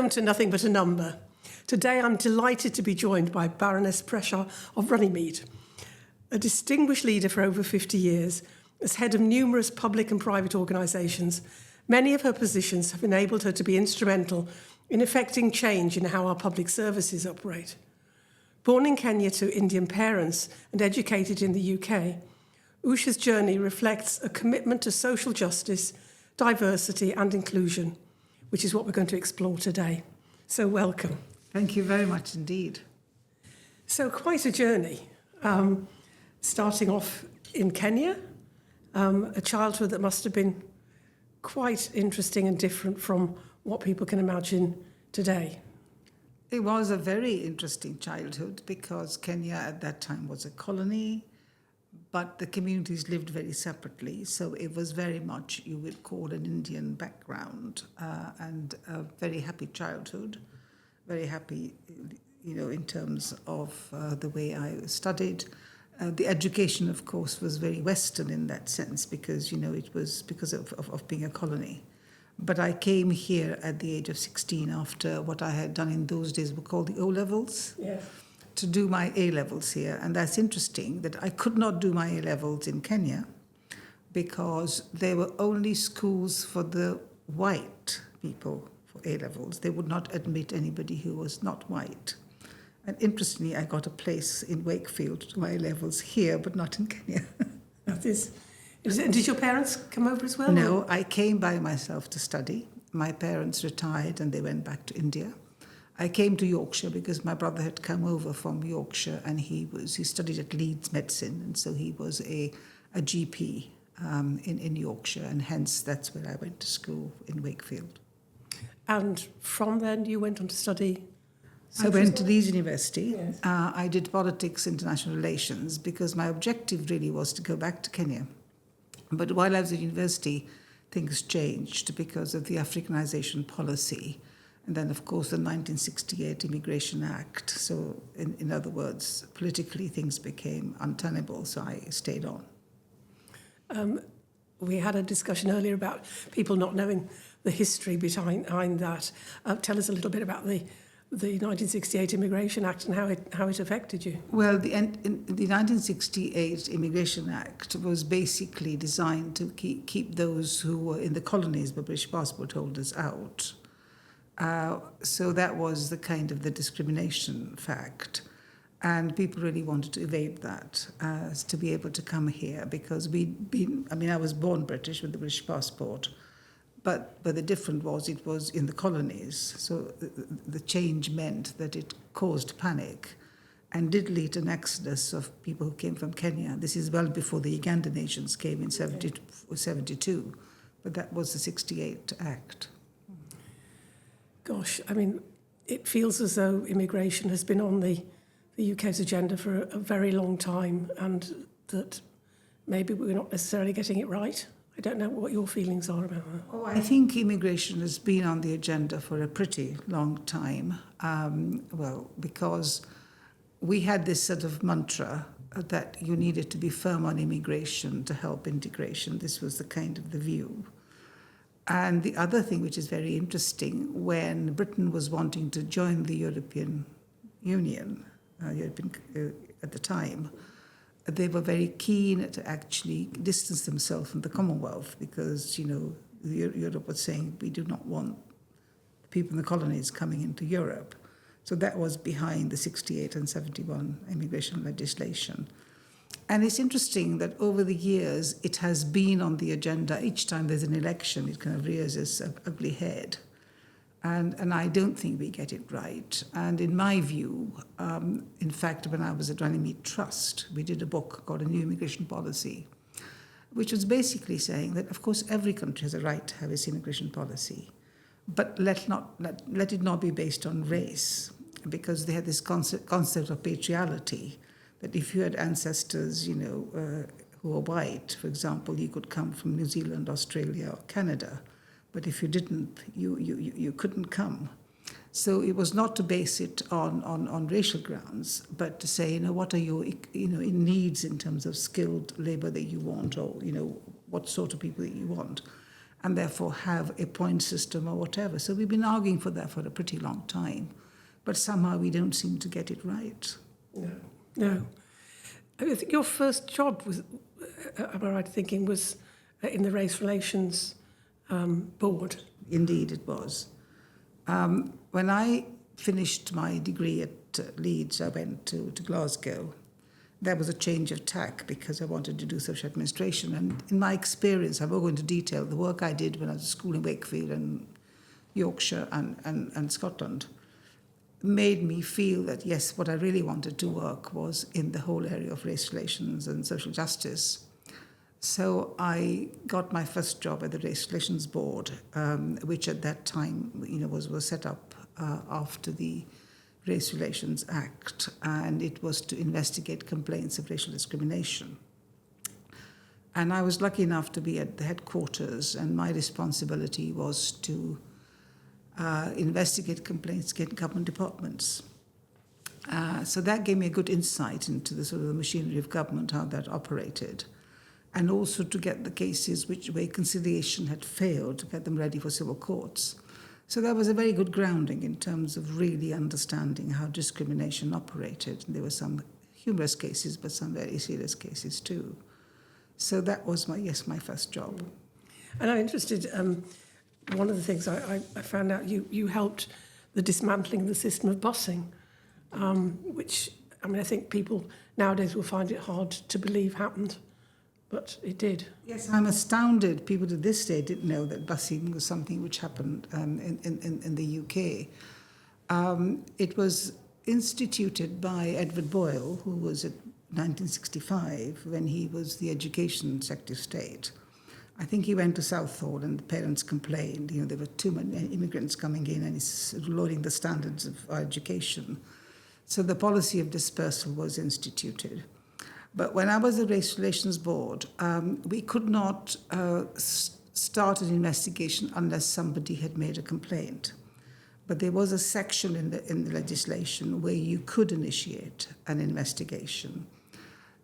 Welcome to Nothing But a Number. Today I'm delighted to be joined by Baroness Prashar of Runnymede, a distinguished leader for over 50 years. As head of numerous public and private organisations, many of her positions have enabled her to be instrumental in effecting change in how our public services operate. Born in Kenya to Indian parents and educated in the UK, Usha's journey reflects a commitment to social justice, diversity and inclusion, which is what we're going to explore today. So welcome. Thank you very much indeed. So quite a journey, starting off in Kenya, a childhood that must have been quite interesting and different from what people can imagine today. It was a very interesting childhood because Kenya at that time was a colony, but the communities lived very separately. So it was very much, you would call, an Indian background and a very happy childhood, very happy, in terms of the way I studied. The education, of course, was very Western in that sense because, it was because of being a colony. But I came here at the age of 16 after what I had done in those days were called the O-levels, to do my A-levels here. And that's interesting that I could not do my A-levels in Kenya because there were only schools for the white people for A-levels. They would not admit anybody who was not white. And interestingly, I got a place in Wakefield to my A-levels here, but not in Kenya. That is... Did your parents come over as well? No, I came by myself to study. My parents retired and they went back to India. I came to Yorkshire because my brother had come over from Yorkshire and he studied at Leeds Medicine, and so he was a GP in Yorkshire, and hence that's where I went to school in Wakefield. And from then you went on to study? I went to Leeds University. Yes. I did politics, international relations, because my objective really was to go back to Kenya. But while I was at university, things changed because of the Africanization policy. And then, of course, the 1968 Immigration Act. So, in other words, politically things became untenable, so I stayed on. We had a discussion earlier about people not knowing the history behind that. Tell us a little bit about the 1968 Immigration Act and how it affected you. Well, the 1968 Immigration Act was basically designed to keep those who were in the colonies but British passport holders out. So that was the kind of the discrimination fact. And people really wanted to evade that, to be able to come here because I was born British with the British passport, but the difference was it was in the colonies. So the change meant that it caused panic and did lead to an exodus of people who came from Kenya. This is well before the Ugandan nations came in 72, but that was the 68 Act. Gosh, it feels as though immigration has been on the UK's agenda for a very long time, and that maybe we're not necessarily getting it right. I don't know what your feelings are about that. Oh, I think immigration has been on the agenda for a pretty long time. Because we had this sort of mantra that you needed to be firm on immigration to help integration. This was the kind of the view. And the other thing which is very interesting, when Britain was wanting to join the European Union, at the time, they were very keen to actually distance themselves from the Commonwealth because, Europe was saying we do not want people in the colonies coming into Europe. So that was behind the 68 and 71 immigration legislation. And it's interesting that over the years, it has been on the agenda. Each time there's an election, it kind of rears its ugly head. And I don't think we get it right. And in my view, in fact, when I was at Runnymede Trust, we did a book called A New Immigration Policy, which was basically saying that, of course, every country has a right to have its immigration policy, but let it not be based on race, because they had this concept of patriality, that if you had ancestors, who were white, for example, you could come from New Zealand, Australia, or Canada. But if you didn't, you couldn't come. So it was not to base it on racial grounds, but to say, what are your needs in terms of skilled labor that you want, or what sort of people that you want. and therefore have a point system or whatever. So we've been arguing for that for a pretty long time, but somehow we don't seem to get it right. No. I think your first job was, am I right in thinking, was in the Race Relations Board? Indeed, it was. When I finished my degree at Leeds, I went to Glasgow. There was a change of tack because I wanted to do social administration. And in my experience, I won't go into detail, the work I did when I was at school in Wakefield and Yorkshire and Scotland made me feel that, yes, what I really wanted to work was in the whole area of race relations and social justice. So I got my first job at the Race Relations Board, which at that time, was set up after the Race Relations Act, and it was to investigate complaints of racial discrimination. And I was lucky enough to be at the headquarters, and my responsibility was to investigate complaints against government departments. So that gave me a good insight into the sort of the machinery of government, how that operated, and also to get the cases where conciliation had failed, to get them ready for civil courts. So that was a very good grounding in terms of really understanding how discrimination operated. And there were some humorous cases, but some very serious cases too. So that was my first job. And I'm interested, one of the things I found out, you helped the dismantling of the system of busing, which, I think people nowadays will find it hard to believe happened, but it did. Yes, I'm astounded. People to this day didn't know that busing was something which happened in the UK. It was instituted by Edward Boyle, who was at 1965 when he was the Education Secretary of State. I think he went to Southall and the parents complained, there were too many immigrants coming in and he's lowering the standards of our education. So the policy of dispersal was instituted. But when I was at the Race Relations Board, we could not start an investigation unless somebody had made a complaint. But there was a section in the legislation where you could initiate an investigation.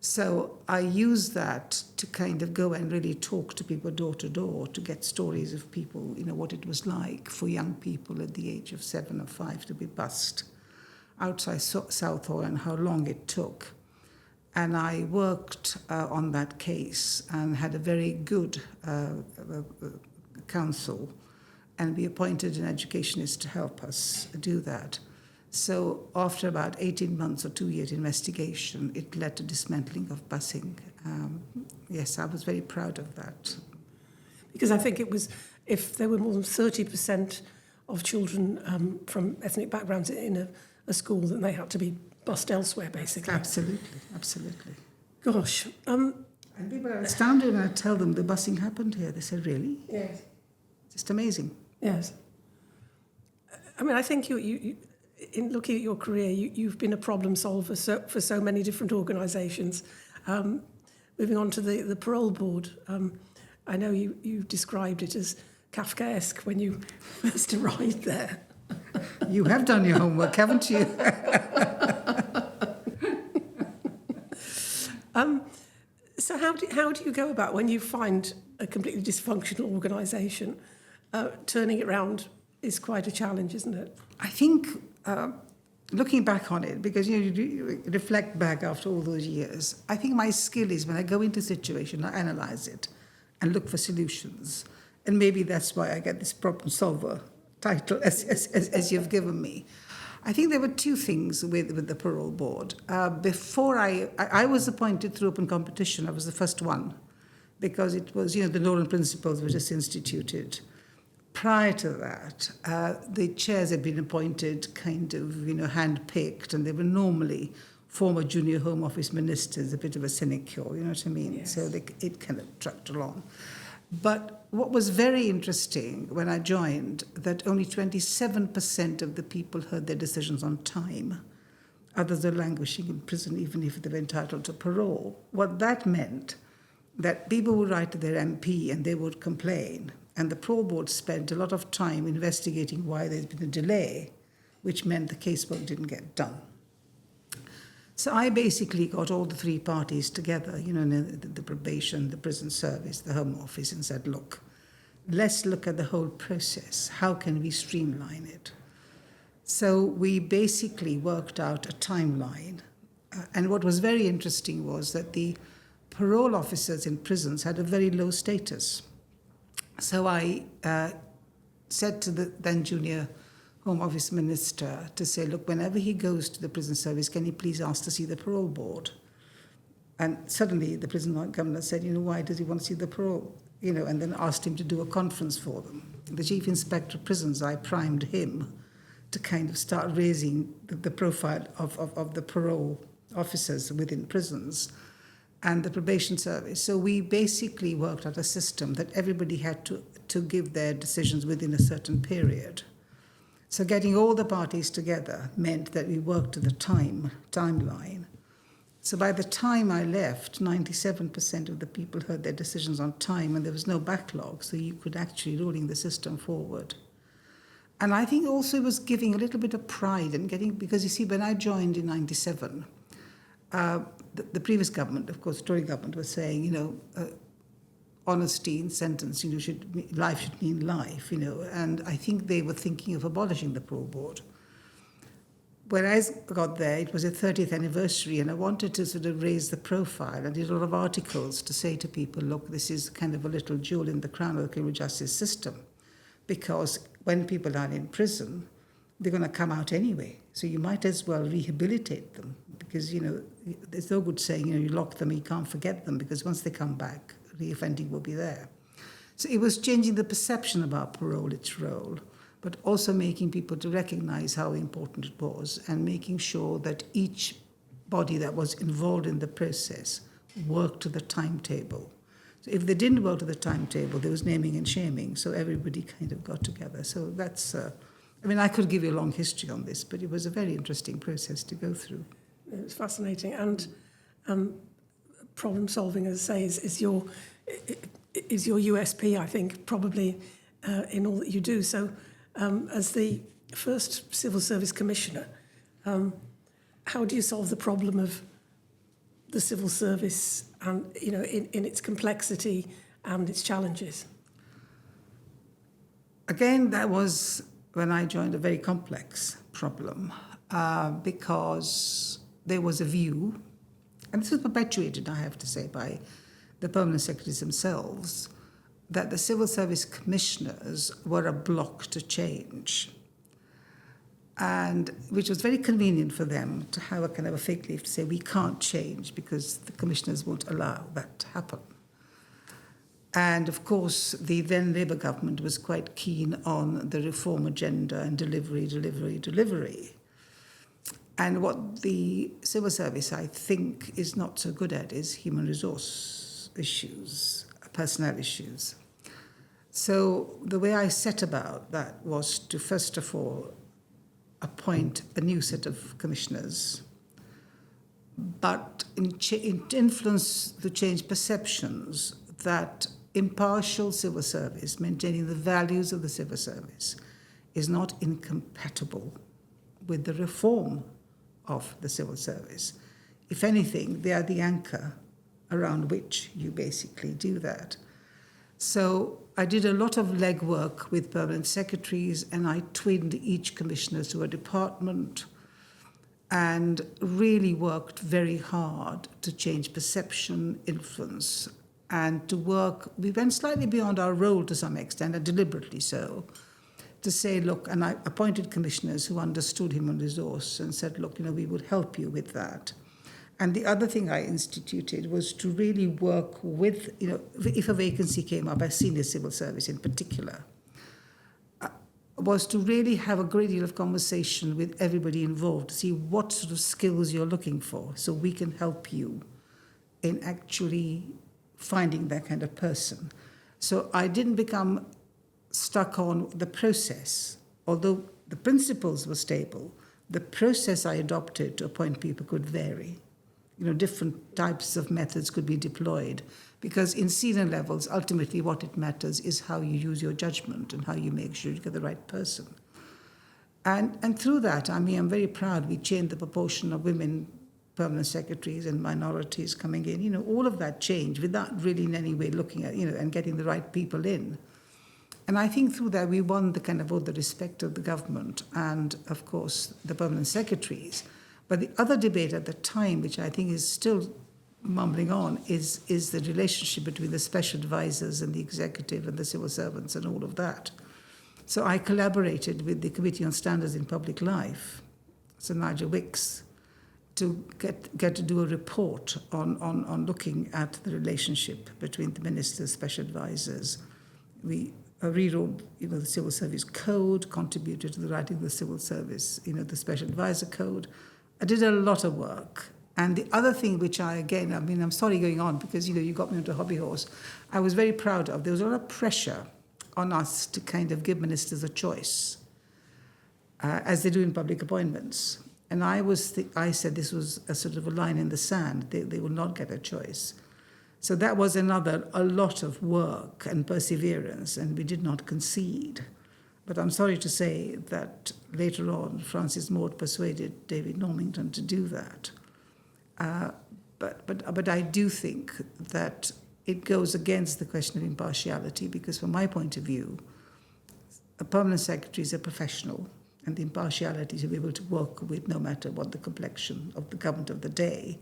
So I used that to kind of go and really talk to people door to door to get stories of people, what it was like for young people at the age of 7 or 5 to be bussed outside Southall and how long it took. And I worked on that case and had a very good counsel, and we appointed an educationist to help us do that. So after about 18 months or 2 years investigation, it led to dismantling of busing. Yes, I was very proud of that. Because I think it was, if there were more than 30% of children from ethnic backgrounds in a school, then they had to be bussed elsewhere, basically. Absolutely. Gosh. And people are astounded when I tell them the busing happened here. They say, really? Yes. Just amazing. Yes. I think you in looking at your career, you've been a problem solver for so many different organisations. Moving on to the parole board, I know you described it as Kafkaesque when you first arrived there. You have done your homework, haven't you? So how do you go about when you find a completely dysfunctional organisation? Turning it around is quite a challenge, isn't it? I think, looking back on it, because you reflect back after all those years, I think my skill is when I go into a situation, I analyse it and look for solutions. And maybe that's why I get this problem solver title as you've given me. I think there were two things with the parole board. Before I was appointed through open competition. I was the first one because it was, the Nolan principles were just instituted. Prior to that, the chairs had been appointed kind of, hand-picked, and they were normally former junior Home Office ministers, a bit of a sinecure, you know what I mean? Yes. So it kind of trucked along. But what was very interesting when I joined, that only 27% of the people heard their decisions on time. Others are languishing in prison even if they were entitled to parole. What that meant, that people would write to their MP and they would complain. And the parole board spent a lot of time investigating why there's been a delay, which meant the casework didn't get done. So I basically got all the three parties together, the probation, the prison service, the Home Office, and said, look, let's look at the whole process. How can we streamline it? So we basically worked out a timeline. And what was very interesting was that the parole officers in prisons had a very low status. So I said to the then junior Home Office Minister to say, look, whenever he goes to the prison service, can he please ask to see the parole board? And suddenly the prison governor said, why does he want to see the parole? And then asked him to do a conference for them. The Chief Inspector of Prisons, I primed him to kind of start raising the profile of the parole officers within prisons and the probation service. So we basically worked out a system that everybody had to give their decisions within a certain period. So getting all the parties together meant that we worked to the timeline. So by the time I left, 97% of the people heard their decisions on time, and there was no backlog, so you could actually rolling the system forward. And I think also it was giving a little bit of pride and because you see, when I joined in 97, the previous government, of course, the Tory government, was saying, honesty in sentence, life should mean life, and I think they were thinking of abolishing the parole board. When I got there, it was a 30th anniversary, and I wanted to sort of raise the profile. I did a lot of articles to say to people, look, this is kind of a little jewel in the crown of the criminal justice system, because when people are in prison, they're going to come out anyway. So you might as well rehabilitate them, because, there's no good saying, you lock them, you can't forget them, because once they come back, reoffending will be there. So it was changing the perception about parole, its role, but also making people to recognize how important it was and making sure that each body that was involved in the process worked to the timetable. So if they didn't work to the timetable, there was naming and shaming, so everybody kind of got together. So that's, I could give you a long history on this, but it was a very interesting process to go through. It was fascinating, and problem solving, as I say, is your USP, I think, probably in all that you do. So as the first civil service commissioner, how do you solve the problem of the civil service and in its complexity and its challenges? Again, that was when I joined a very complex problem because there was a view, and this was perpetuated, I have to say, by the permanent secretaries themselves, that the civil service commissioners were a block to change, and which was very convenient for them to have a kind of a fig leaf to say we can't change because the commissioners won't allow that to happen. And of course, the then Labour government was quite keen on the reform agenda and delivery. And what the civil service, I think, is not so good at is human resource issues, personnel issues. So the way I set about that was to, first of all, appoint a new set of commissioners, but influence to change perceptions that impartial civil service, maintaining the values of the civil service, is not incompatible with the reform of the civil service. If anything, they are the anchor around which you basically do that. So I did a lot of legwork with permanent secretaries, and I twinned each commissioner to a department and really worked very hard to change perception, influence, and to work. We went slightly beyond our role to some extent, and deliberately so, to say, look, and I appointed commissioners who understood human resource and said, look, we would help you with that. And the other thing I instituted was to really work with, if a vacancy came up, as senior civil service in particular, was to really have a great deal of conversation with everybody involved to see what sort of skills you're looking for, so we can help you in actually finding that kind of person. So I didn't become stuck on the process, although the principles were stable. The process I adopted to appoint people could vary. Different types of methods could be deployed, because in senior levels, ultimately what it matters is how you use your judgment and how you make sure you get the right person. And through that, I'm very proud we changed the proportion of women permanent secretaries and minorities coming in. All of that changed without really in any way looking at, and getting the right people in. And I think through that we won the kind of both the respect of the government and, of course, the permanent secretaries. But the other debate at the time, which I think is still mumbling on, is the relationship between the special advisors and the executive and the civil servants and all of that. So I collaborated with the Committee on Standards in Public Life, Sir Nigel Wicks, to get to do a report on looking at the relationship between the ministers, special advisors. We rewrote, the Civil Service Code, contributed to the writing of the Civil Service, the Special Advisor Code. I did a lot of work. And the other thing which I'm sorry going on because, you got me onto a hobby horse. I was very proud of. There was a lot of pressure on us to kind of give ministers a choice, as they do in public appointments. And I said this was a sort of a line in the sand. They will not get a choice. So that was a lot of work and perseverance, and we did not concede. But I'm sorry to say that later on, Francis Maude persuaded David Normington to do that. But I do think that it goes against the question of impartiality, because from my point of view, a permanent secretary is a professional, and the impartiality to be able to work with no matter what the complexion of the government of the day.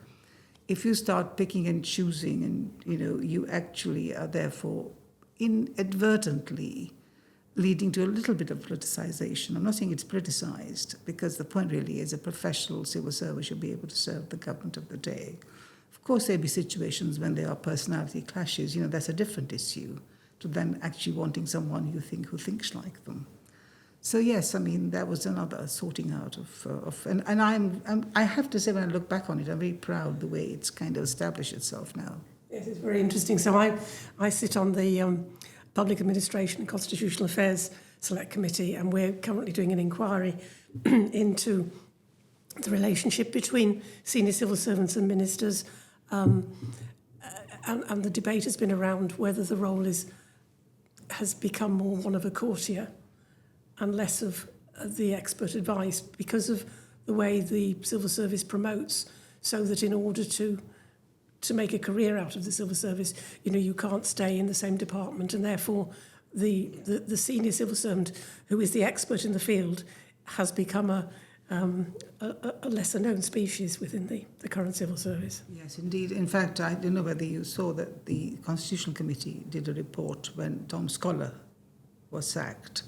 If you start picking and choosing and, you actually are therefore inadvertently leading to a little bit of politicization. I'm not saying it's politicized, because the point really is a professional civil servant should be able to serve the government of the day. Of course, there'll be situations when there are personality clashes. That's a different issue to then actually wanting someone who thinks like them. So yes, that was another sorting out of and I have to say, when I look back on it, I'm very proud the way it's kind of established itself now. Yes, it's very interesting. So I sit on the Public Administration and Constitutional Affairs Select Committee, and we're currently doing an inquiry into the relationship between senior civil servants and ministers, and the debate has been around whether the role has become more one of a courtier and less of the expert advice, because of the way the civil service promotes, so that in order to make a career out of the civil service, you can't stay in the same department, and therefore the senior civil servant, who is the expert in the field, has become a lesser known species within the current civil service. Yes, indeed. In fact, I don't know whether you saw that the Constitutional Committee did a report when Tom Scholar was sacked.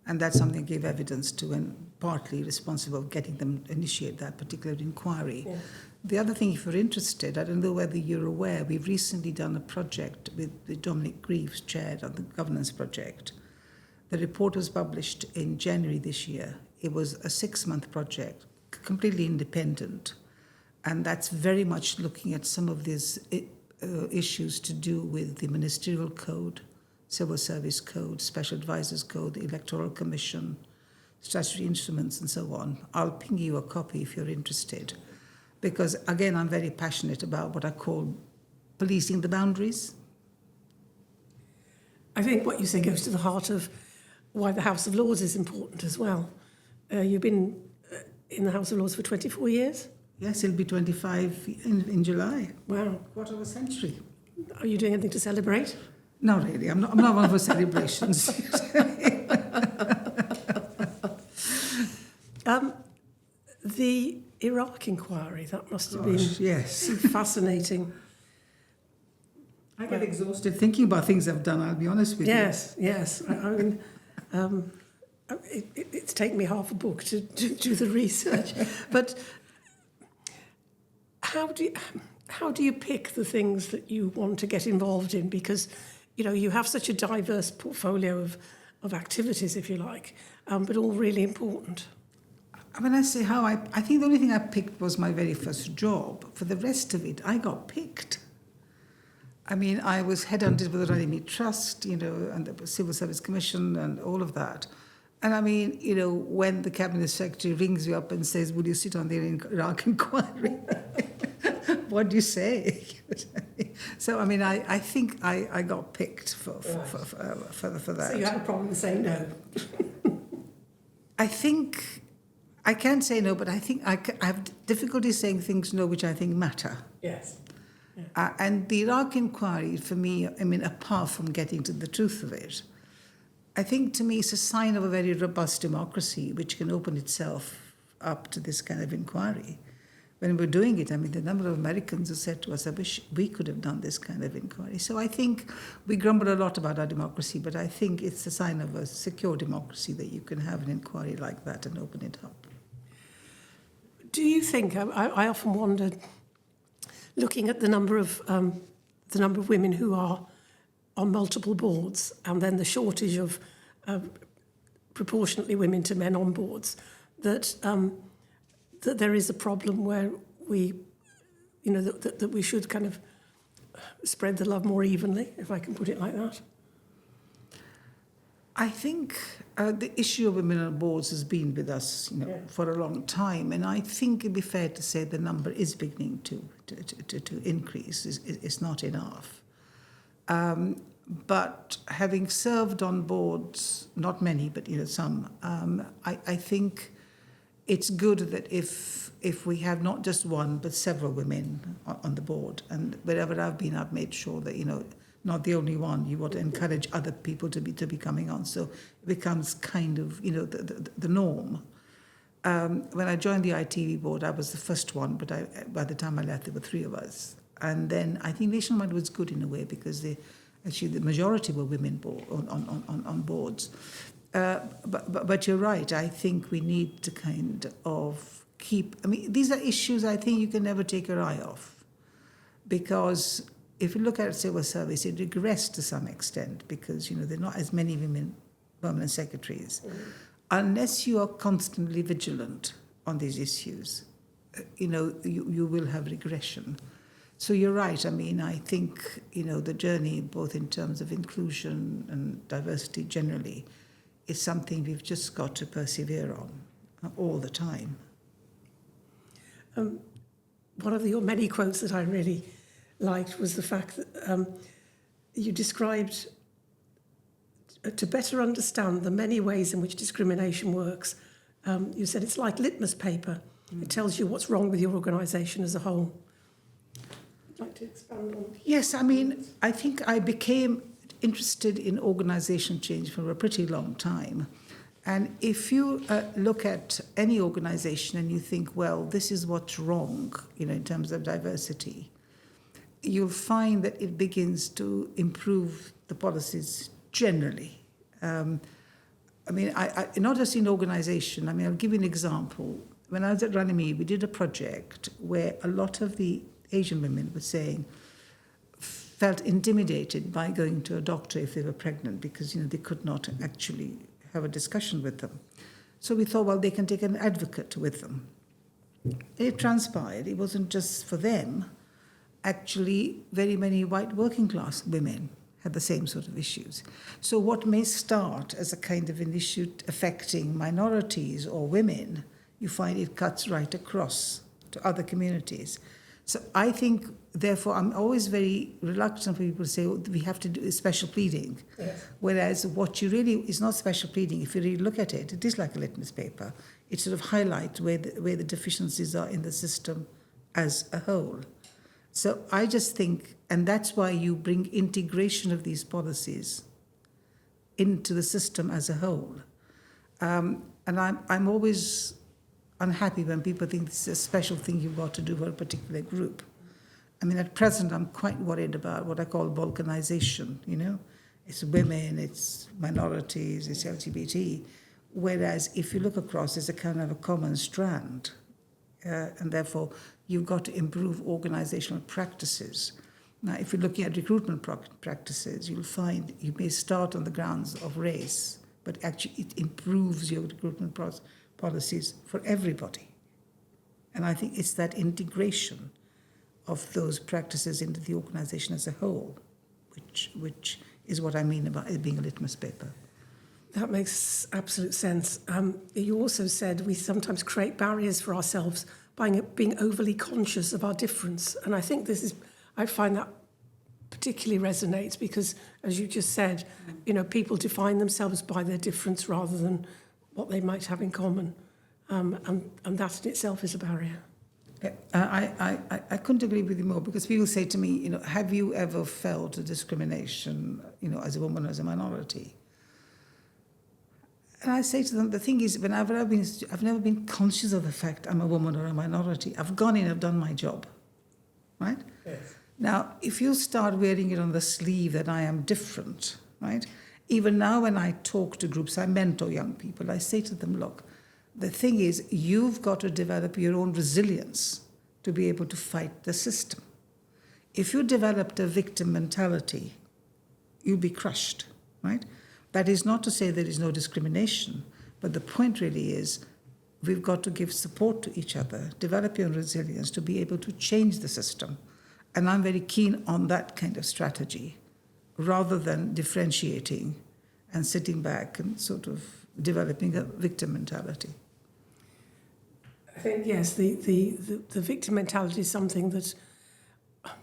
And that's something they gave evidence to, and partly responsible for getting them to initiate that particular inquiry. Yeah. The other thing, if you're interested, I don't know whether you're aware, we've recently done a project with Dominic Greaves, chaired on the governance project. The report was published in January this year. It was a 6-month project, completely independent. And that's very much looking at some of these issues to do with the ministerial code, Civil Service Code, Special Advisors Code, the Electoral Commission, statutory instruments, and so on. I'll ping you a copy if you're interested. Because, again, I'm very passionate about what I call policing the boundaries. I think what you say goes to the heart of why the House of Lords is important as well. You've been in the House of Lords for 24 years? Yes, it'll be 25 in July. Wow. Quarter of a century. Are you doing anything to celebrate? No, really. I'm not one of those celebrations. The Iraq inquiry, that must have been yes. fascinating. I get exhausted thinking about things I've done, I'll be honest with you. Yes. It's taken me half a book to do the research. But how do you pick the things that you want to get involved in? Because, you have such a diverse portfolio of activities, if you like, but all really important. When I say how, I think the only thing I picked was my very first job. For the rest of it, I got picked. I was headhunted with the Runnymede Trust, and the Civil Service Commission and all of that. And when the Cabinet Secretary rings you up and says, would you sit on the Iraq inquiry? What do you say? So, I think I got picked for that. So you had a problem saying no? I think I can say no, but I think I have difficulty saying things no which I think matter. Yes. Yeah. And the Iraq inquiry, for me, apart from getting to the truth of it, I think to me it's a sign of a very robust democracy which can open itself up to this kind of inquiry. When we're doing it, I mean, the number of Americans who said to us, I wish we could have done this kind of inquiry. So I think we grumble a lot about our democracy, but I think it's a sign of a secure democracy that you can have an inquiry like that and open it up. Do you think, I often wondered, looking at the number of women who are on multiple boards and then the shortage of proportionately women to men on boards, that there is a problem where we, that we should kind of spread the love more evenly, if I can put it like that? I think the issue of women on boards has been with us, for a long time, and I think it'd be fair to say the number is beginning to increase. It's not enough. But having served on boards, not many, but some, I think it's good that if we have not just one but several women on the board, and wherever I've been, I've made sure that not the only one. You want to encourage other people to be coming on, so it becomes kind of the norm. When I joined the ITV board, I was the first one, but by the time I left, there were 3 of us. And then I think nationwide was good in a way because the majority were women on boards. But you're right. I think we need to kind of keep. I mean, these are issues I think you can never take your eye off, because if you look at civil service, it regressed to some extent because there are not as many women permanent secretaries. Unless you are constantly vigilant on these issues, you will have regression. So you're right. I mean, I think the journey, both in terms of inclusion and diversity generally, is something we've just got to persevere on all the time. One of your many quotes that I really liked was the fact that you described, to better understand the many ways in which discrimination works, you said it's like litmus paper. It tells you what's wrong with your organisation as a whole. Would you like to expand on it? Yes, I mean, I think I became interested in organisation change for a pretty long time. And if you look at any organisation and you think, well, this is what's wrong, in terms of diversity, you'll find that it begins to improve the policies generally. I mean, I not just in organisation. I mean, I'll give you an example. When I was at Runnymede, we did a project where a lot of the Asian women were saying, felt intimidated by going to a doctor if they were pregnant because, they could not actually have a discussion with them. So we thought, well, they can take an advocate with them. It transpired, it wasn't just for them. Actually, very many white working class women had the same sort of issues. So what may start as a kind of an issue affecting minorities or women, you find it cuts right across to other communities. So I think, therefore, I'm always very reluctant when people say, we have to do special pleading. Yes. Whereas what you really, is not special pleading. If you really look at it, it is like a litmus paper. It sort of highlights where the deficiencies are in the system as a whole. So I just think, and that's why you bring integration of these policies into the system as a whole. And I'm always unhappy when people think this is a special thing you've got to do for a particular group. I mean, at present, I'm quite worried about what I call balkanization, It's women, it's minorities, it's LGBT. Whereas if you look across, there's a kind of a common strand. And therefore, you've got to improve organizational practices. Now, if you're looking at recruitment practices, you'll find you may start on the grounds of race, but actually it improves your recruitment policies for everybody. And I think it's that integration of those practices into the organization as a whole, which is what I mean about it being a litmus paper. That makes absolute sense. You also said we sometimes create barriers for ourselves by being overly conscious of our difference. And I think I find that particularly resonates because, as you just said, people define themselves by their difference rather than what they might have in common. And that in itself is a barrier. I couldn't agree with you more, because people say to me, have you ever felt a discrimination, as a woman or as a minority? And I say to them, the thing is, I've never been conscious of the fact I'm a woman or a minority. I've gone in, I've done my job, right? Yes. Now, if you start wearing it on the sleeve that I am different, right? Even now when I talk to groups, I mentor young people, I say to them, look, the thing is, you've got to develop your own resilience to be able to fight the system. If you developed a victim mentality, you'll be crushed, right? That is not to say there is no discrimination, but the point really is we've got to give support to each other, develop your resilience to be able to change the system. And I'm very keen on that kind of strategy, rather than differentiating and sitting back and sort of developing a victim mentality. I think, yes, the victim mentality is something that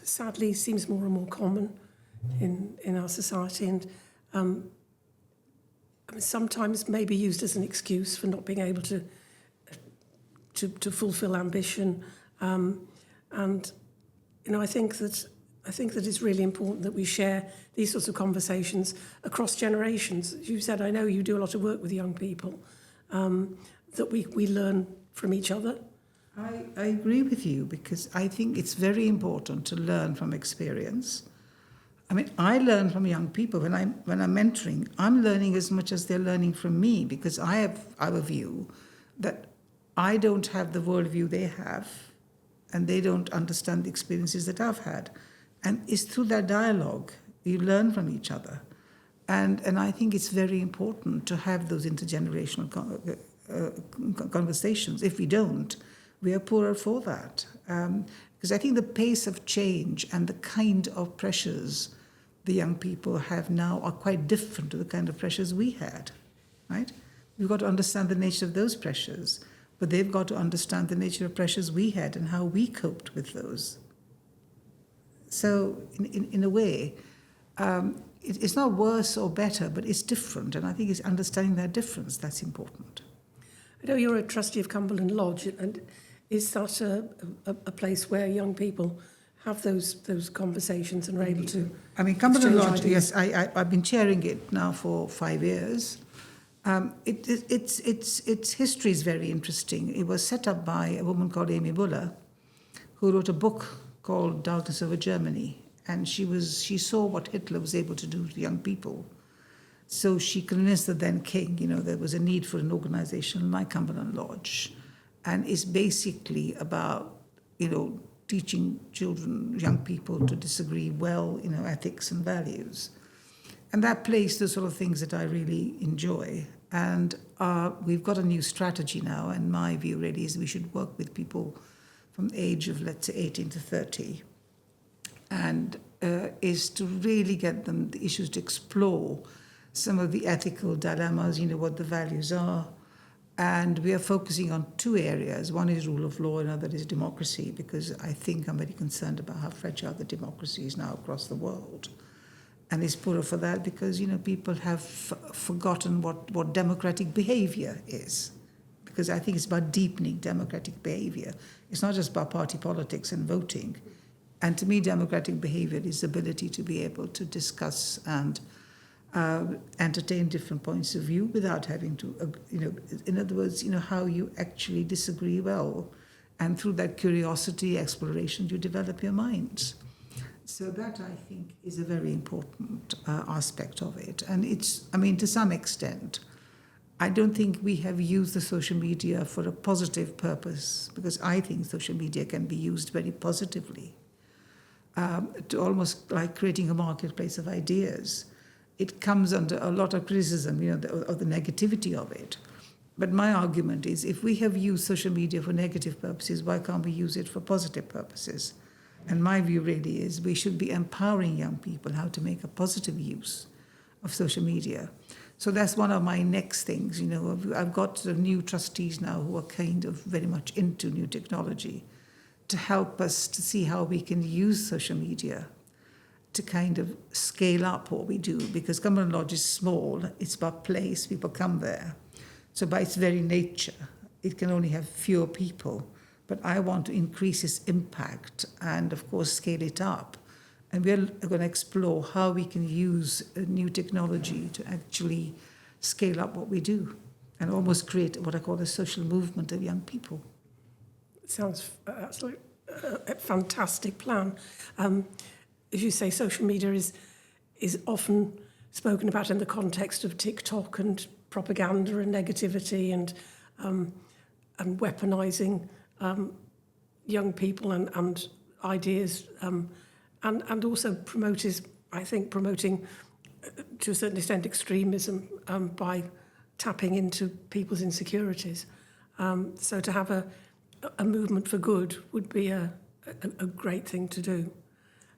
sadly seems more and more common in our society, and sometimes may be used as an excuse for not being able to fulfil ambition. And I think that it's really important that we share these sorts of conversations across generations. As you said, I know you do a lot of work with young people, that we learn from each other. I agree with you, because I think it's very important to learn from experience. I mean, I learn from young people. When I'm mentoring, I'm learning as much as they're learning from me, because I have a view that I don't have the worldview they have, and they don't understand the experiences that I've had. And it's through that dialogue you learn from each other. And I think it's very important to have those intergenerational conversations. If we don't, we are poorer for that. Because I think the pace of change and the kind of pressures the young people have now are quite different to the kind of pressures we had, right? We've got to understand the nature of those pressures, but they've got to understand the nature of pressures we had and how we coped with those. So in a way, it's not worse or better, but it's different. And I think it's understanding that difference that's important. I know you're a trustee of Cumberland Lodge, and is that a place where young people have those conversations and are able to? I mean, Cumberland exchange Lodge, ideas? yes, I've been chairing it now for 5 years. Its history is very interesting. It was set up by a woman called Amy Buller, who wrote a book called Darkness Over Germany, and she saw what Hitler was able to do to young people. So she convinced the then king, there was a need for an organisation like Cumberland Lodge, and it's basically about, teaching children, young people to disagree well, ethics and values. And that plays the sort of things that I really enjoy. And we've got a new strategy now, and my view really is we should work with people from the age of, let's say, 18 to 30, and is to really get them the issues to explore some of the ethical dilemmas, what the values are. And we are focusing on 2 areas. One is rule of law, another is democracy, because I think I'm very concerned about how fragile the democracy is now across the world. And it's poorer for that because, people have forgotten what democratic behavior is. Because I think it's about deepening democratic behavior. It's not just about party politics and voting. And to me, democratic behavior is the ability to be able to discuss and entertain different points of view without having to, in other words, how you actually disagree well. And through that curiosity, exploration, you develop your minds. So that, I think, is a very important aspect of it. And to some extent, I don't think we have used the social media for a positive purpose, because I think social media can be used very positively, to almost like creating a marketplace of ideas. It comes under a lot of criticism, of the negativity of it. But my argument is, if we have used social media for negative purposes, why can't we use it for positive purposes? And my view really is we should be empowering young people how to make a positive use of social media. So that's one of my next things. I've got new trustees now who are kind of very much into new technology to help us to see how we can use social media to kind of scale up what we do, because Cumberland Lodge is small, it's about place, people come there. So by its very nature, it can only have fewer people, but I want to increase its impact and, of course, scale it up. And we're going to explore how we can use new technology to actually scale up what we do. and almost create what I call a social movement of young people. It sounds absolutely a fantastic plan. As you say, social media is often spoken about in the context of TikTok and propaganda and negativity and weaponising young people and ideas, and also promoting to a certain extent extremism by tapping into people's insecurities. So to have a movement for good would be a great thing to do.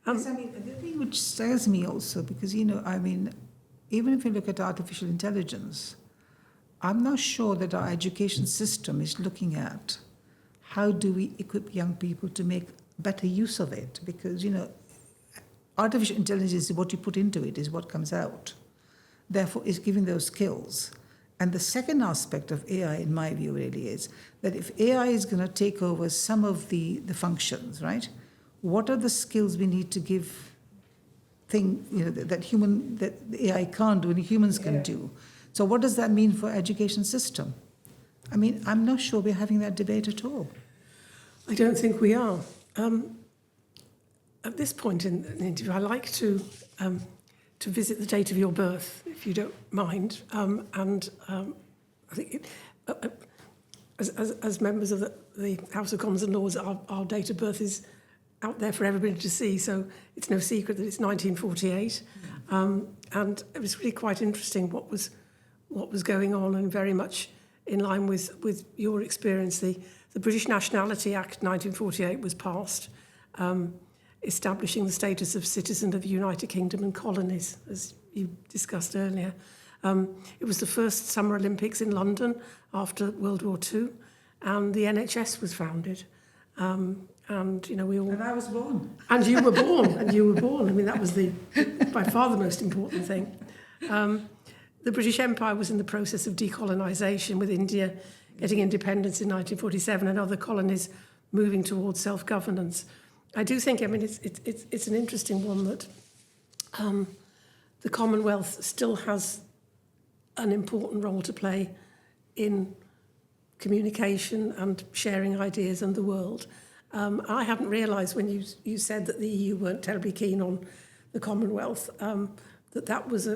Yes, I mean, the thing which stirs me also, because, even if you look at artificial intelligence, I'm not sure that our education system is looking at how do we equip young people to make better use of it, because, artificial intelligence is what you put into it, is what comes out. Therefore, it's giving those skills. And the second aspect of AI, in my view, really is that if AI is going to take over some of the functions, right, what are the skills we need to give that the AI can't do and humans can do? So what does that mean for education system? I mean, I'm not sure we're having that debate at all. I don't think we are. At this point in the interview, I like to visit the date of your birth, if you don't mind. I think as members of the House of Commons and Lords, our date of birth is out there for everybody to see, so it's no secret that it's 1948. And it was really quite interesting what was going on, and very much in line with your experience. The British Nationality Act 1948 was passed, establishing the status of citizen of the United Kingdom and colonies, as you discussed earlier. It was the first Summer Olympics in London after World War II, and the NHS was founded. And we all. And I was born. And you were born. And you were born. I mean, that was by far the most important thing. The British Empire was in the process of decolonisation, with India getting independence in 1947 and other colonies moving towards self-governance. I do think, it's an interesting one that the Commonwealth still has an important role to play in communication and sharing ideas in the world. I hadn't realised when you said that the EU weren't terribly keen on the Commonwealth, that was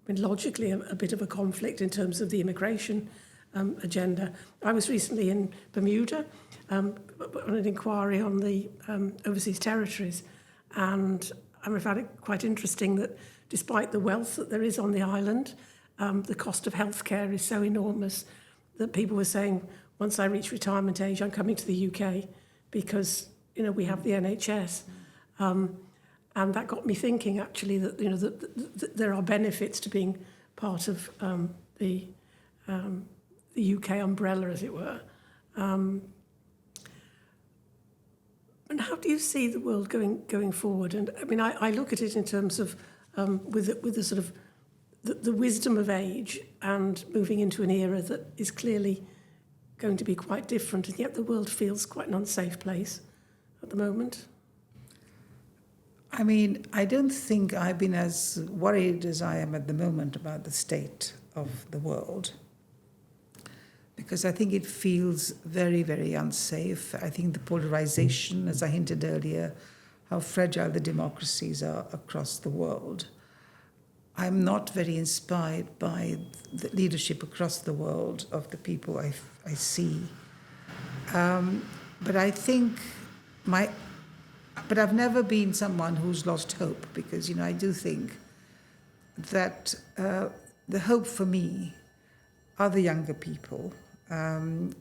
logically a bit of a conflict in terms of the immigration agenda. I was recently in Bermuda on an inquiry on the overseas territories, and I found it quite interesting that despite the wealth that there is on the island, the cost of healthcare is so enormous that people were saying, once I reach retirement age, I'm coming to the UK because, we have the NHS. And that got me thinking, actually, that, that there are benefits to being part of the UK umbrella, as it were. And how do you see the world going forward? And I look at it in terms of with the sort of the wisdom of age and moving into an era that is clearly going to be quite different, and yet the world feels quite an unsafe place at the moment. I don't think I've been as worried as I am at the moment about the state of the world, because I think it feels very, very unsafe. I think the polarization, as I hinted earlier, how fragile the democracies are across the world. I'm not very inspired by the leadership across the world of the people I see. But I think But I've never been someone who's lost hope, because, I do think that the hope for me are the younger people, and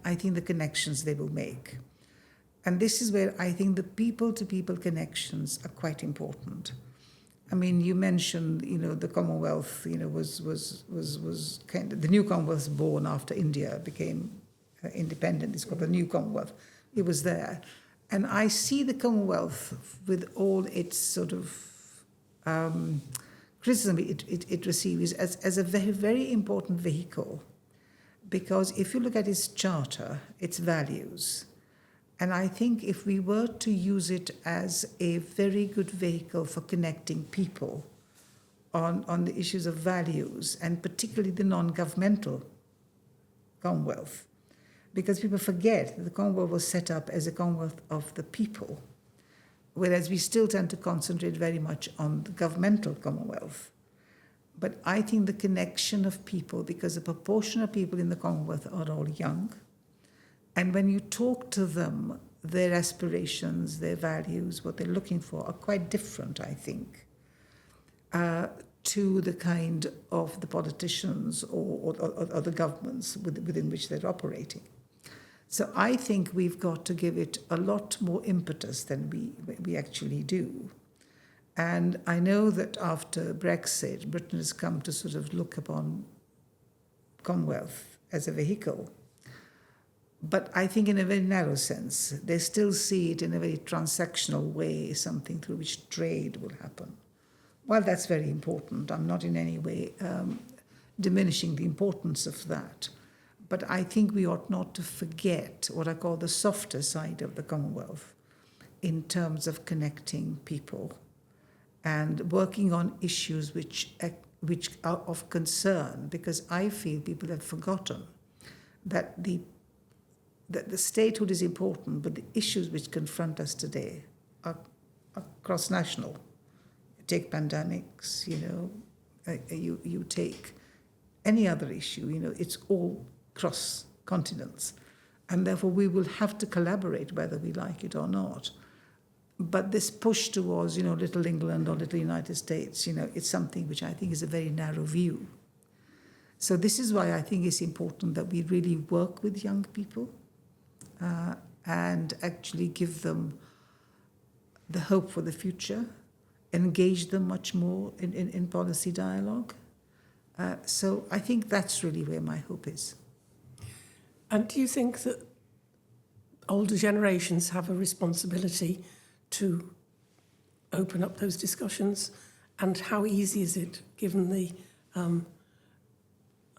I think the connections they will make. And this is where I think the people-to-people connections are quite important. You mentioned, the Commonwealth, was kind of, the new Commonwealth was born after India became independent. It's called the new Commonwealth. It was there. And I see the Commonwealth, with all its sort of criticism it receives, as a very, very important vehicle. Because if you look at its charter, its values, and I think if we were to use it as a very good vehicle for connecting people on the issues of values, and particularly the non-governmental Commonwealth. Because people forget that the Commonwealth was set up as a Commonwealth of the people, whereas we still tend to concentrate very much on the governmental Commonwealth. But I think the connection of people, because the proportion of people in the Commonwealth are all young, and when you talk to them, their aspirations, their values, what they're looking for are quite different, I think, to the kind of the politicians or the governments within which they're operating. So I think we've got to give it a lot more impetus than we actually do. And I know that after Brexit, Britain has come to sort of look upon Commonwealth as a vehicle. But I think in a very narrow sense, they still see it in a very transactional way, something through which trade will happen. Well, that's very important. I'm not in any way diminishing the importance of that. But I think we ought not to forget what I call the softer side of the Commonwealth in terms of connecting people and working on issues which are of concern, because I feel people have forgotten that the statehood is important, but the issues which confront us today are cross-national. Take pandemics, you take any other issue, it's all cross continents. And therefore we will have to collaborate whether we like it or not. But this push towards, little England or little United States, it's something which I think is a very narrow view. So this is why I think it's important that we really work with young people and actually give them the hope for the future, engage them much more in policy dialogue. So I think that's really where my hope is. And do you think that older generations have a responsibility to open up those discussions? And how easy is it, given the, I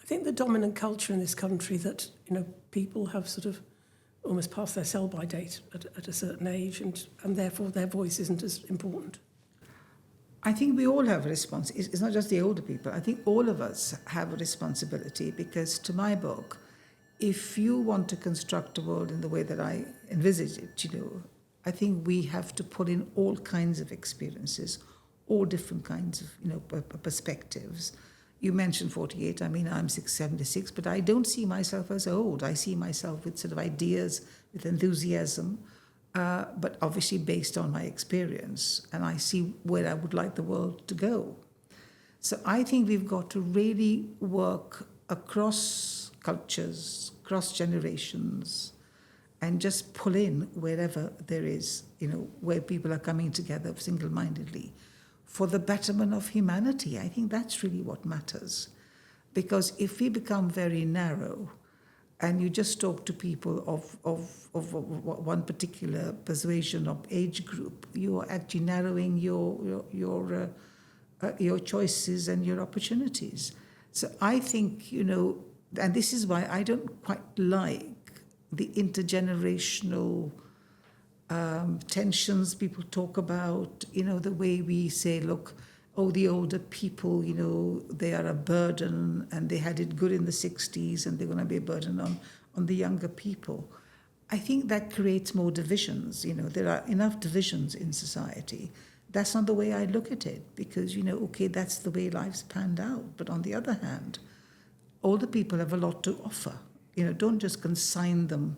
think the dominant culture in this country that, people have sort of almost past their sell-by date at a certain age, and therefore their voice isn't as important? I think we all have a responsibility. It's not just the older people. I think all of us have a responsibility, because to my book, if you want to construct a world in the way that I envisage it, I think we have to pull in all kinds of experiences, all different kinds of, perspectives. You mentioned 48. I'm 76, but I don't see myself as old. I see myself with sort of ideas, with enthusiasm, but obviously based on my experience, and I see where I would like the world to go. So I think we've got to really work across cultures, cross generations, and just pull in wherever there is, where people are coming together single-mindedly for the betterment of humanity. I think that's really what matters. Because if we become very narrow and you just talk to people of one particular persuasion or age group, you are actually narrowing your choices and your opportunities. So I think, and this is why I don't quite like the intergenerational tensions people talk about, the way we say, look, the older people, they are a burden and they had it good in the 60s and they're going to be a burden on the younger people. I think that creates more divisions. There are enough divisions in society. That's not the way I look at it, because, that's the way life's panned out. But on the other hand, older people have a lot to offer. Don't just consign them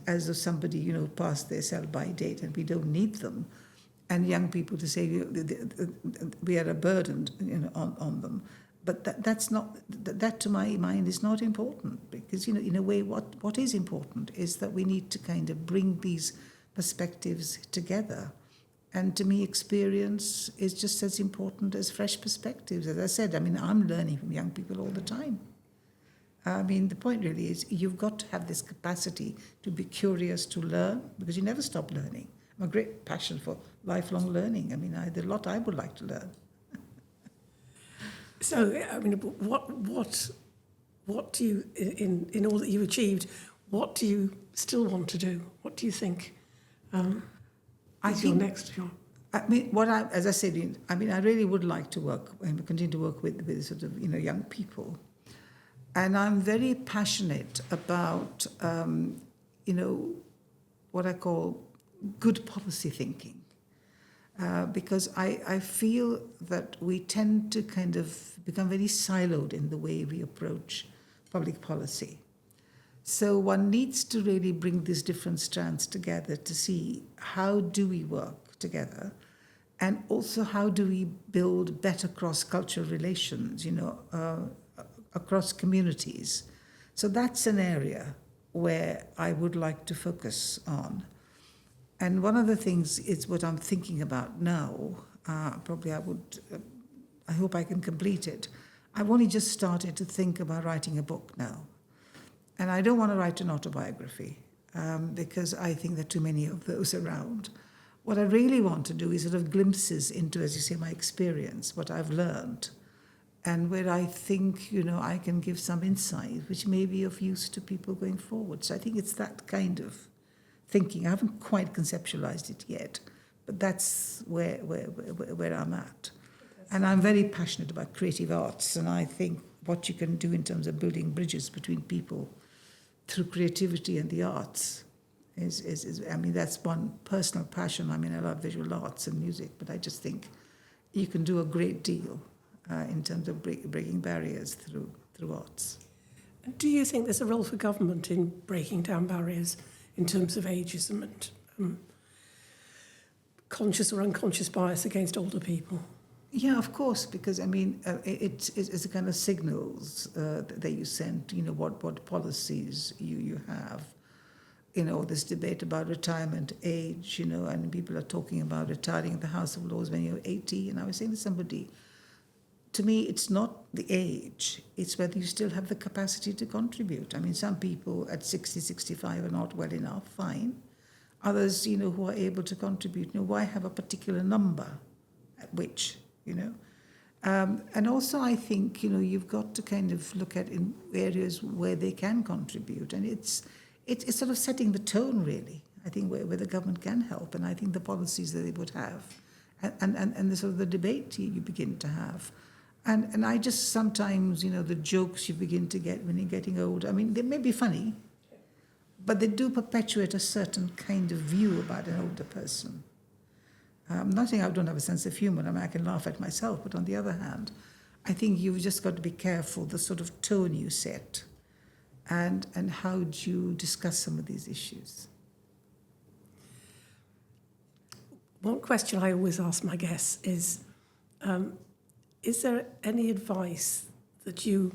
as if somebody, passed their sell-by date and we don't need them. And young people to say we are a burden, on them. But that's not, that to my mind is not important, because, in a way, what is important is that we need to kind of bring these perspectives together. And to me, experience is just as important as fresh perspectives. As I said, I'm learning from young people all the time. The point really is you've got to have this capacity to be curious, to learn, because you never stop learning. I have a great passion for lifelong learning. There's a lot I would like to learn. So, what do you, in all that you've achieved, what do you still want to do? What do you think is your next job? I mean, as I said, I mean, I really would like to work and continue to work with sort of, young people. And I'm very passionate about, what I call good policy thinking. Because I feel that we tend to kind of become very siloed in the way we approach public policy. So one needs to really bring these different strands together to see how do we work together, and also how do we build better cross-cultural relations, across communities. So that's an area where I would like to focus on. And one of the things is what I'm thinking about now. I hope I can complete it. I've only just started to think about writing a book now. And I don't want to write an autobiography because I think there are too many of those around. What I really want to do is sort of glimpses into, as you say, my experience, what I've learned, and where I think, I can give some insight which may be of use to people going forward. So I think it's that kind of thinking. I haven't quite conceptualized it yet, but that's where I'm at. And I'm very passionate about creative arts, and I think what you can do in terms of building bridges between people through creativity and the arts is I mean, that's one personal passion. I mean, I love visual arts and music, but I just think you can do a great deal in terms of breaking barriers through arts. Do you think there's a role for government in breaking down barriers in terms of ageism and conscious or unconscious bias against older people? Yeah, of course, because I mean, it's a kind of signals that you send. What policies you have. This debate about retirement age. And people are talking about retiring in the House of Lords when you're 80. And I was saying to somebody, to me, it's not the age; it's whether you still have the capacity to contribute. I mean, some people at 60, 65 are not well enough. Fine. Others, who are able to contribute. Why have a particular number at which? And also I think, you've got to kind of look at in areas where they can contribute. And it's sort of setting the tone, really, I think, where the government can help. And I think the policies that they would have and the sort of the debate you begin to have. And I just sometimes, the jokes you begin to get when you're getting old, I mean, they may be funny, but they do perpetuate a certain kind of view about an older person. I'm not saying I don't have a sense of humour. I mean, I can laugh at myself, but on the other hand, I think you've just got to be careful the sort of tone you set and how do you discuss some of these issues. One question I always ask my guests is there any advice that you,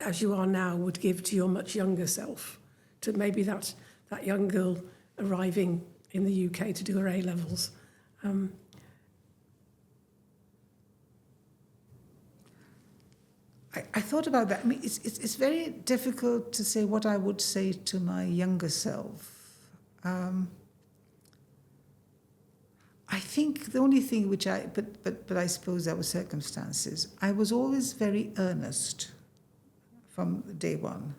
as you are now, would give to your much younger self, to maybe that young girl arriving in the UK to do her A-levels? I thought about that. I mean, it's very difficult to say what I would say to my younger self. I think the only thing but I suppose there were circumstances. I was always very earnest from day one.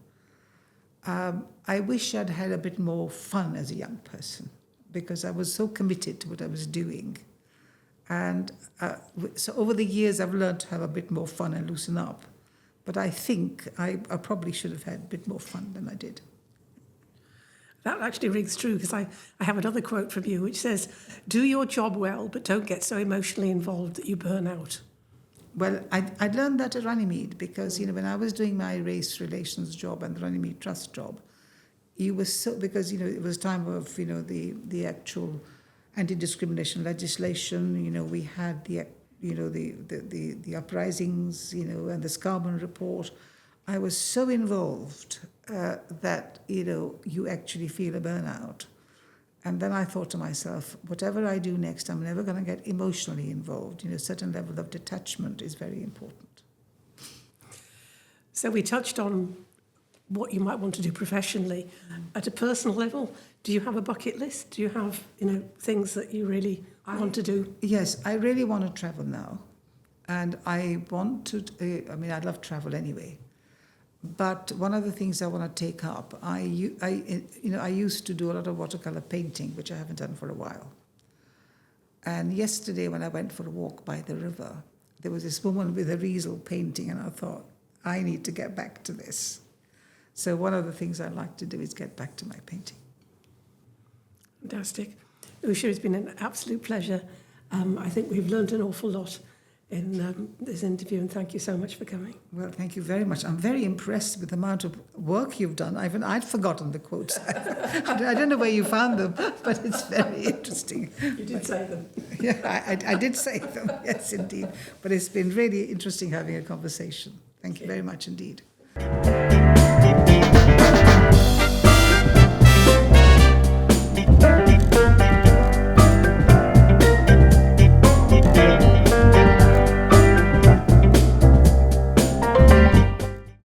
I wish I'd had a bit more fun as a young person, because I was so committed to what I was doing. And so over the years, I've learned to have a bit more fun and loosen up. But I think I probably should have had a bit more fun than I did. That actually rings true, because I have another quote from you which says, "Do your job well, but don't get so emotionally involved that you burn out." Well, I learned that at Runnymede, because, when I was doing my race relations job and the Runnymede Trust job, because it was time of the actual anti-discrimination legislation. We had the uprisings, and the Scarborough report. I was so involved that you actually feel a burnout. And then I thought to myself, whatever I do next, I'm never going to get emotionally involved. A certain level of detachment is very important. So we touched on what you might want to do professionally. At a personal level, do you have a bucket list? Do you have, things that you really want to do? Yes, I really want to travel now. And I want to, I love travel anyway. But one of the things I want to take up, I used to do a lot of watercolor painting, which I haven't done for a while. And yesterday when I went for a walk by the river, there was this woman with a easel painting, and I thought, I need to get back to this. So one of the things I like to do is get back to my painting. Fantastic. Usha, it's been an absolute pleasure. I think we've learned an awful lot in this interview, and thank you so much for coming. Well, thank you very much. I'm very impressed with the amount of work you've done. I'd forgotten the quotes. I don't know where you found them, but it's very interesting. You did say them. Yeah, I did say them, yes, indeed. But it's been really interesting having a conversation. Thank you very much indeed.